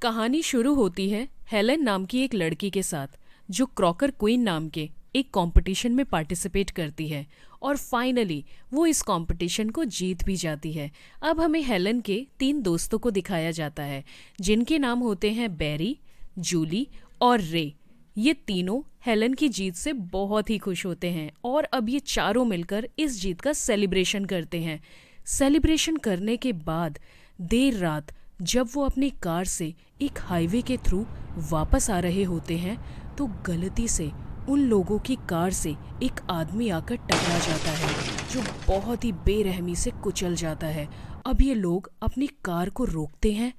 कहानी शुरू होती है हेलेन नाम की एक लड़की के साथ, जो क्रॉकर क्वीन नाम के एक कंपटीशन में पार्टिसिपेट करती है और फाइनली वो इस कंपटीशन को जीत भी जाती है। अब हमें हेलेन के 3 दोस्तों को दिखाया जाता है, जिनके नाम होते हैं बैरी, जूली और रे। ये तीनों हेलेन की जीत से बहुत ही खुश होते हैं और अब ये चारों मिलकर इस जीत का सेलिब्रेशन करते हैं। सेलिब्रेशन करने के बाद देर रात जब वो अपनी कार से एक हाईवे के थ्रू वापस आ रहे होते हैं, तो गलती से उन लोगों की कार से एक आदमी आकर टकरा जाता है, जो बहुत ही बेरहमी से कुचल जाता है। अब ये लोग अपनी कार को रोकते हैं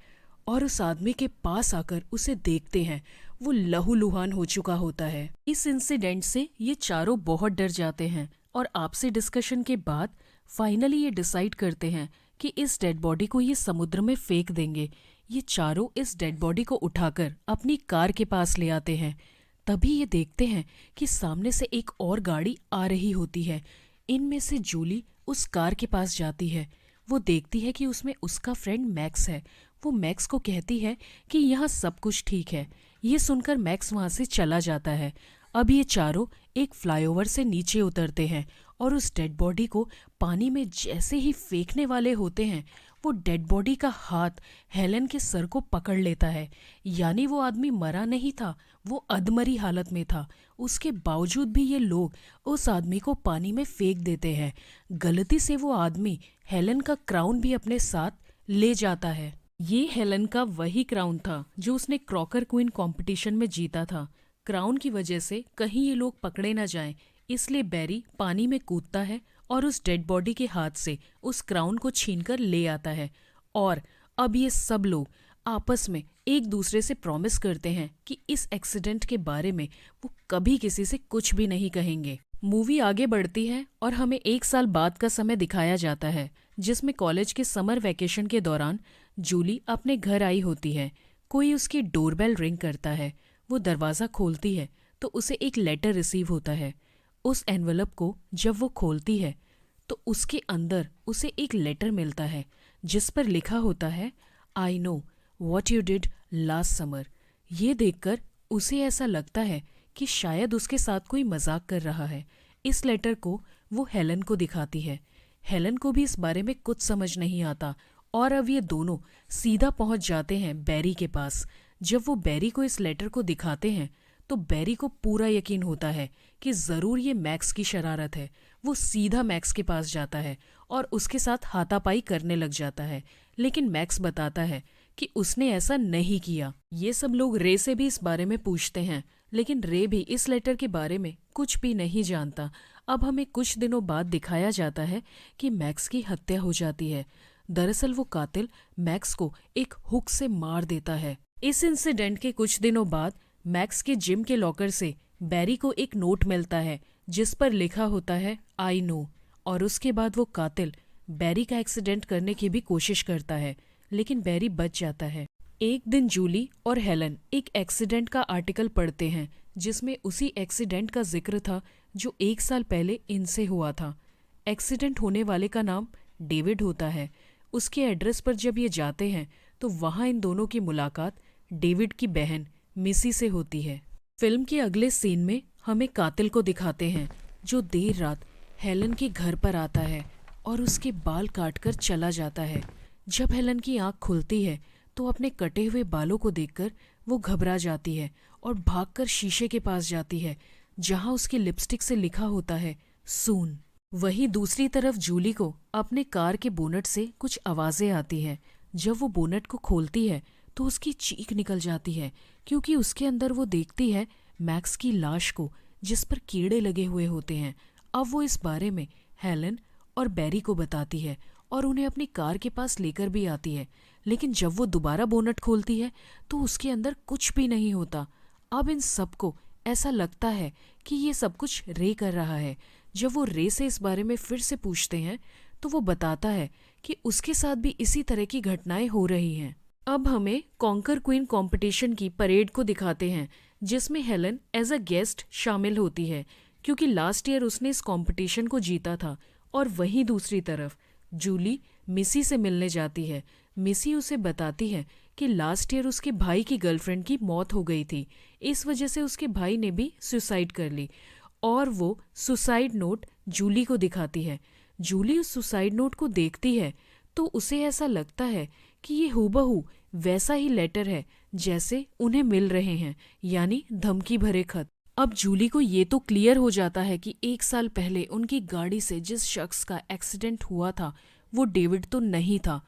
और उस आदमी के पास आकर उसे देखते हैं। वो लहूलुहान हो चुका होता है। इस इंसिडेंट से ये चारों बहुत डर जाते हैं और आपसी डिस्कशन के बाद फाइनली ये डिसाइड करते हैं कि इस डेड बॉडी को ये समुद्र में फेंक देंगे। ये चारों इस डेड बॉडी को उठाकर अपनी कार के पास ले आते हैं। तभी ये देखते हैं कि सामने से एक और गाड़ी आ रही होती है। इनमें से जूली उस कार के पास जाती है। वो देखती है कि उसमें उसका फ्रेंड मैक्स है। वो मैक्स को कहती है कि यहाँ सब कुछ ठीक है। ये सुनकर मैक्स वहाँ से चला जाता है। अब ये चारों एक फ्लाईओवर से नीचे उतरते हैं और उस डेड बॉडी को पानी में जैसे ही फेंकने वाले होते हैं, वो डेड बॉडी का हाथ हेलेन के सर को पकड़ लेता है। यानी वो आदमी मरा नहीं था, वो अधमरी हालत में था। उसके बावजूद भी ये लोग उस आदमी को पानी में फेंक देते हैं। गलती से वो आदमी हेलेन का क्राउन भी अपने साथ ले जाता है। ये हेलेन का वही क्राउन था जो उसने क्रॉकर क्वीन कंपटीशन में जीता था। क्राउन की वजह से कहीं ये लोग पकड़े ना जाएं, इसलिए बैरी पानी में कूदता है और उस डेड बॉडी के हाथ से उस क्राउन को छीनकर ले आता है। और अब ये सब लोग आपस में एक दूसरे से प्रॉमिस करते हैं कि इस एक्सीडेंट के बारे में वो कभी किसी से कुछ भी नहीं कहेंगे। मूवी आगे बढ़ती है और हमें 1 साल बाद का समय दिखाया जाता है, जिसमें कॉलेज के समर वैकेशन के दौरान जूली अपने घर आई होती है। कोई उसकी डोरबेल रिंग करता है। वो दरवाज़ा खोलती है तो उसे एक लेटर रिसीव होता है। उस एनवलप को जब वो खोलती है तो उसके अंदर उसे एक लेटर मिलता है, जिस पर लिखा होता है, I know what you did last summer. ये देखकर उसे ऐसा लगता है कि शायद उसके साथ कोई मजाक कर रहा है। इस लेटर को वो हेलेन को दिखाती है। हेलेन को भी इस बारे में कुछ समझ नहीं आता और अब ये दोनों सीधा पहुंच जाते हैं बैरी के पास। जब वो बैरी को इस लेटर को दिखाते हैं तो बैरी को पूरा यकीन होता है कि ज़रूर ये मैक्स की शरारत है। वो सीधा मैक्स के पास जाता है और उसके साथ हाथापाई करने लग जाता है, लेकिन मैक्स बताता है कि उसने ऐसा नहीं किया। ये सब लोग रे से भी इस बारे में पूछते हैं, लेकिन रे भी इस लेटर के बारे में कुछ भी नहीं जानता। अब हमें कुछ दिनों बाद दिखाया जाता है कि मैक्स की हत्या हो जाती है। दरअसल वो कातिल मैक्स को एक हुक से मार देता है। इस इंसिडेंट के कुछ दिनों बाद मैक्स के जिम के लॉकर से बैरी को एक नोट मिलता है, जिस पर लिखा होता है, आई नो। और उसके बाद वो कातिल बैरी का एक्सीडेंट करने की भी कोशिश करता है, लेकिन बैरी बच जाता है। एक दिन जूली और हेलेन एक एक्सीडेंट का आर्टिकल पढ़ते हैं, जिसमें उसी एक्सीडेंट का जिक्र था जो 1 साल पहले इनसे हुआ था। एक्सीडेंट होने वाले का नाम डेविड होता है। उसके एड्रेस पर जब ये जाते हैं तो वहाँ इन दोनों की मुलाकात डेविड की बहन मिसी से होती है। फिल्म के अगले सीन में हमें कातिल को दिखाते हैं, जो देर रात हेलेन के घर पर आता है और उसके बाल काटकर चला जाता है। जब हेलेन की आंख खुलती है तो अपने कटे हुए बालों को देखकर वो घबरा जाती है और भागकर शीशे के पास जाती है, जहां उसकी लिपस्टिक से लिखा होता है, सून। वहीं दूसरी तरफ जूली को अपने कार के बोनट से कुछ आवाजें आती हैं। जब वो बोनट को खोलती है तो उसकी चीख निकल जाती है, क्योंकि उसके अंदर वो देखती है मैक्स की लाश को, जिस पर कीड़े लगे हुए होते हैं। अब वो इस बारे में हेलेन और बैरी को बताती है और उन्हें अपनी कार के पास लेकर भी आती है, लेकिन जब वो दोबारा बोनट खोलती है तो उसके अंदर कुछ भी नहीं होता। अब इन सबको ऐसा लगता है कि ये सब कुछ रे कर रहा है। जब वो रे से इस बारे में फिर से पूछते हैं तो वो बताता है कि उसके साथ भी इसी तरह की घटनाएं हो रही हैं। अब हमें कॉन्कर क्वीन कंपटीशन की परेड को दिखाते हैं, जिसमें हेलेन एज अ गेस्ट शामिल होती है, क्योंकि लास्ट ईयर उसने इस कंपटीशन को जीता था। और वहीं दूसरी तरफ जूली मिसी से मिलने जाती है। मिसी उसे बताती है कि कि लास्ट ईयर उसके भाई की गर्लफ्रेंड की मौत हो गई थी। इस वजह से उसके भाई ने भी सुसाइड कर ली और वो सुसाइड नोट जूली को दिखाती है। जूली उस सुसाइड नोट को देखती है तो उसे ऐसा लगता है कि ये हूबहू वैसा ही लेटर है जैसे उन्हें मिल रहे हैं, यानी धमकी भरे खत। अब जूली को ये तो क्लियर हो जाता है कि 1 साल पहले उनकी गाड़ी से जिस शख्स का एक्सीडेंट हुआ था वो डेविड तो नहीं था,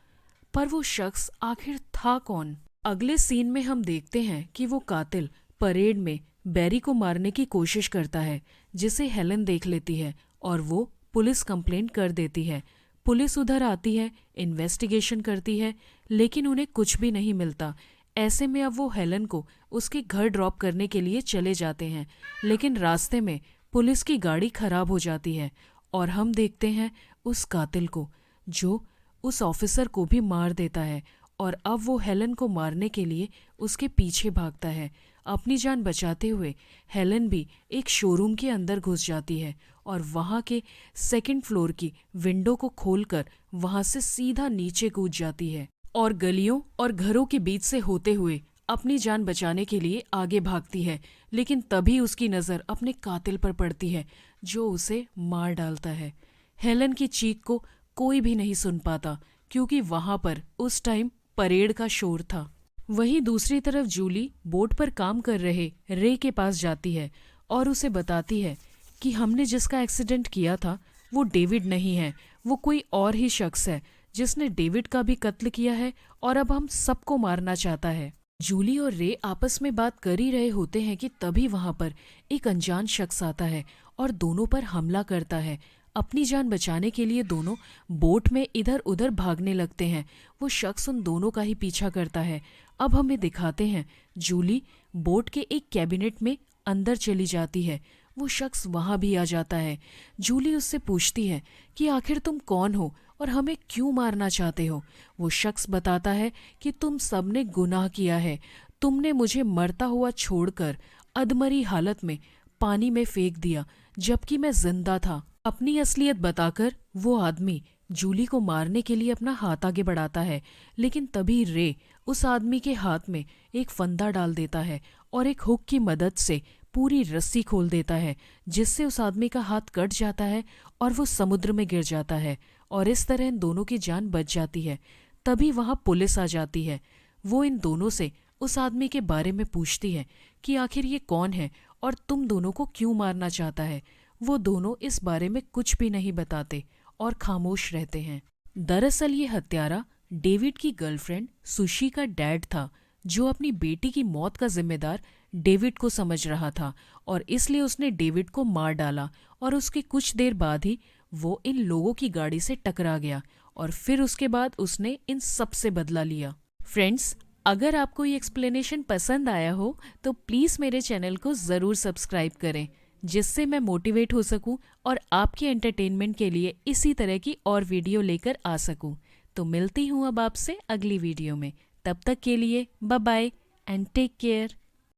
पर वो शख्स आखिर था कौन? अगले सीन में हम देखते हैं कि वो कातिल परेड में बैरी को मारने की कोशिश करता है, जिसे हेलन देख लेती है और वो पुलिस कंप्लेंट कर देती है। पुलिस उधर आती है, इन्वेस्टिगेशन करती है, लेकिन उन्हें कुछ भी नहीं मिलता। ऐसे में अब वो हेलन को उसके घर ड्रॉप करने के लिए चले जाते हैं, लेकिन रास्ते में पुलिस की गाड़ी खराब हो जाती है और हम देखते हैं उस कातिल को जो उस ऑफिसर को भी मार देता है। और अब वो हेलन को मारने के लिए उसके पीछे भागता है। अपनी जान बचाते हुए हेलन भी एक शोरूम के अंदर घुस जाती है और वहाँ के 2nd फ्लोर की विंडो को खोलकर वहाँ से सीधा नीचे कूद जाती है और गलियों और घरों के बीच से होते हुए अपनी जान बचाने के लिए आगे भागती है। लेकिन तभी उसकी नज़र अपने कातिल पर पड़ती है जो उसे मार डालता है। हेलन की चीख को कोई भी नहीं सुन पाता क्योंकि वहाँ पर उस टाइम परेड का शोर था। वहीं दूसरी तरफ जूली बोट पर काम कर रहे रे के पास जाती है और उसे बताती है कि हमने जिसका एक्सीडेंट किया था वो डेविड नहीं है, वो कोई और ही शख्स है जिसने डेविड का भी कत्ल किया है और अब हम सबको मारना चाहता है। जूली और रे आपस में बात कर ही रहे होते हैं कि तभी वहां पर एक अनजान शख्स आता है और दोनों पर हमला करता है। अपनी जान बचाने के लिए दोनों बोट में इधर उधर भागने लगते हैं। वो शख्स उन दोनों का ही पीछा करता है। अब हमें दिखाते हैं जूली बोट के एक कैबिनेट में अंदर चली जाती है। वो शख्स वहां भी आ जाता है। जूली उससे पूछती है कि आखिर तुम कौन हो और हमें क्यों मारना चाहते हो? वो शख्स बताता है कि तुम सबने गुनाह किया है, तुमने मुझे मरता हुआ छोड़कर अधमरी हालत में पानी में फेंक दिया जबकि मैं जिंदा था। अपनी असलियत बताकर वो आदमी जूली को मारने के लिए अपना हाथ आगे बढ़ाता है, लेकिन तभी रे उस आदमी के हाथ में एक फंदा डाल देता है और एक हुक की मदद से पूरी रस्सी खोल देता है, जिससे उस आदमी का हाथ कट जाता है और वो समुद्र में गिर जाता है और इस तरह इन दोनों की जान बच जाती है। तभी वहां पुलिस आ जाती है। वो इन दोनों से उस आदमी के बारे में पूछती है कि आखिर ये कौन है और तुम दोनों को क्यों मारना चाहता है। वो दोनों इस बारे में कुछ भी नहीं बताते और खामोश रहते हैं। दरअसल ये हत्यारा डेविड की गर्लफ्रेंड सुशी का डैड था, जो अपनी बेटी की मौत का जिम्मेदार डेविड को समझ रहा था और इसलिए उसने डेविड को मार डाला और उसके कुछ देर बाद ही वो इन लोगों की गाड़ी से टकरा गया और फिर उसके बाद उसने इन सब से बदला लिया। फ्रेंड्स, अगर आपको ये एक्सप्लेनेशन पसंद आया हो तो प्लीज़ मेरे चैनल को ज़रूर सब्सक्राइब करें, जिससे मैं मोटिवेट हो सकूं और आपके एंटरटेनमेंट के लिए इसी तरह की और वीडियो लेकर आ सकूं। तो मिलती हूं अब आपसे अगली वीडियो में। तब तक के लिए bye bye and take care.